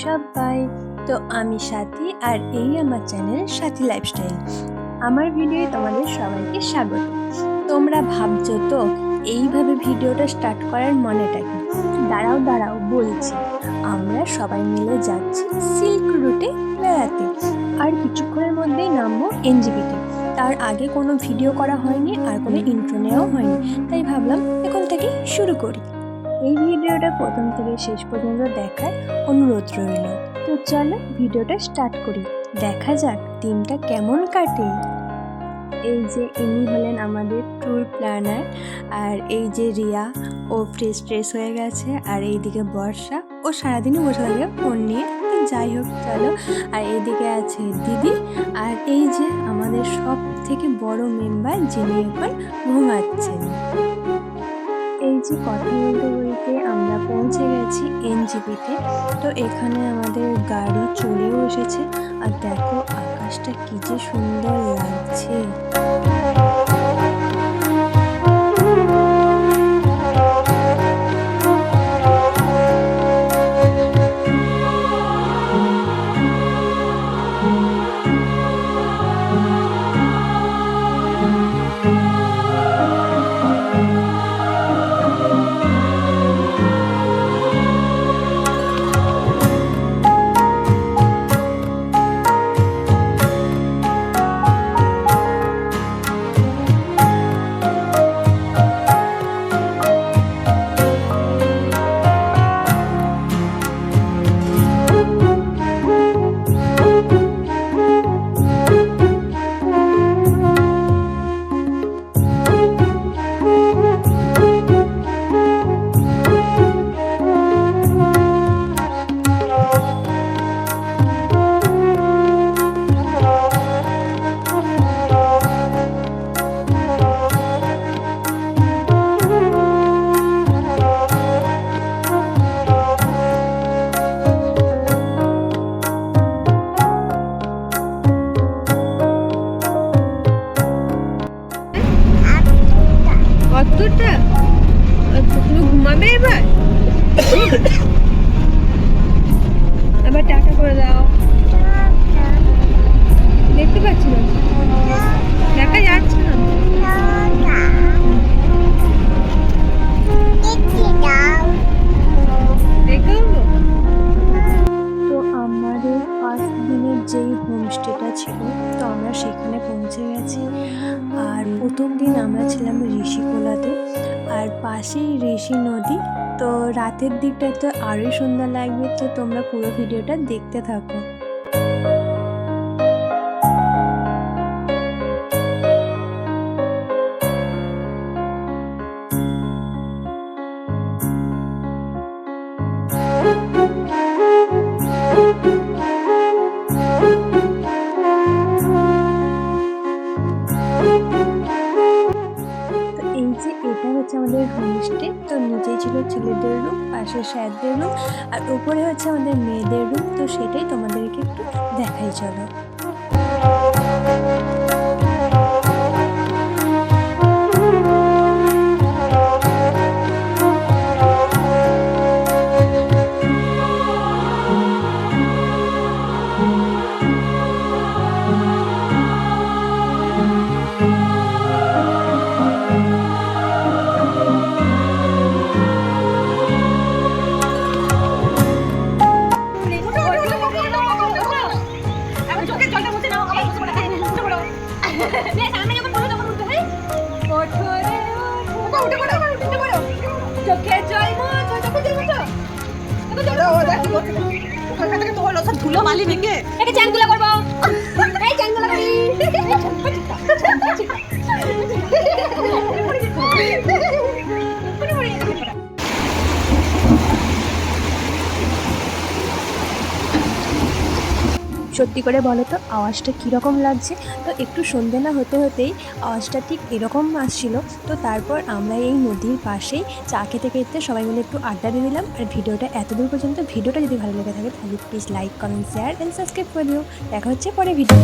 সবাই। তো আমি সাথী আর এই আমার চ্যানেল সাথী লাইফস্টাইল। আমার ভিডিওয়ে তোমাদের সবাইকে স্বাগত। তোমরা ভাবছো তো এইভাবে ভিডিওটা স্টার্ট করার মানেটা কি? দাঁড়াও বলছি। আমরা সবাই মিলে যাচ্ছি সিল্ক রুটে বেড়াতে, আর কিছুক্ষণের মধ্যেই নামবো এনজেপিতে। তার আগে কোনো ভিডিও করা হয়নি আর কোনো ইন্ট্রো নেওয়াও হয়নি, তাই ভাবলাম এখন থেকেই শুরু করি। এই ভিডিওটা প্রথম থেকে শেষ পর্যন্ত দেখার অনুরোধ রইল। তো চলো ভিডিওটা স্টার্ট করি, দেখা যাক দিনটা কেমন কাটে। এই যে ইনি হলেন আমাদের ট্যুর প্ল্যানার, আর এই যে রিয়া, ও ফ্রেশ হয়ে গেছে, আর এইদিকে বর্ষা, ও সারাদিনই বসে থাকে ফোন নিয়ে। যাই হোক চলো। আর এইদিকে আছে দিদি, আর এই যে আমাদের সব থেকে বড় মেম্বার, যিনি এখন ঘুমাচ্ছেন। এই যে কথা বলতে আমরা পৌঁছে গেছি এনজেপিতে। তো এখানে আমাদের গাড়ি চলেও এসেছে, আর দেখো আকাশটা কি যে সুন্দর লাগছে। কতটা? তুমি ঘুমাবে এবার? আবার টাটা করে দাও। দেখতে পাচ্ছি না, দেখা যাচ্ছে না। তো আমাদের ফার্স্ট দিনের যেই হোমস্টেটা ছিল, তো আমরা সেখানে পৌঁছে গেছি। আর প্রথম দিন আমরা ছিলাম ঋষিকোলাতে, আর পাশেই ঋষি নদী। তো রাতের দিকটা তো আরোই সুন্দর লাগবে, তো তোমরা পুরো ভিডিওটা দেখতে থাকো। এটা হচ্ছে আমাদের হোমস্টে। তো নিচেই ছিল ছেলেদের রুম, পাশে স্যারদের রুম, আর উপরে হচ্ছে আমাদের মেয়েদের রুম। তো সেটাই তোমাদেরকে একটু দেখাই চলো। ধুলো বালি ভেঙে চ্যাংগুলা করবো। সত্যি করে বলো তো আওয়াজটা কীরকম লাগছে? তো একটু সন্ধে না হতেই আওয়াজটা ঠিক এরকম আসছিল। তো তারপর আমরা এই নদীর পাশেই চা খেতে সবাই মিলে একটু আড্ডা দিয়ে দিলাম। আর ভিডিওটা এতদূর পর্যন্ত, ভিডিওটা যদি ভালো লেগে থাকে তাহলে please like, comment, share and subscribe করে দিও। দেখা হচ্ছে পরে ভিডিও।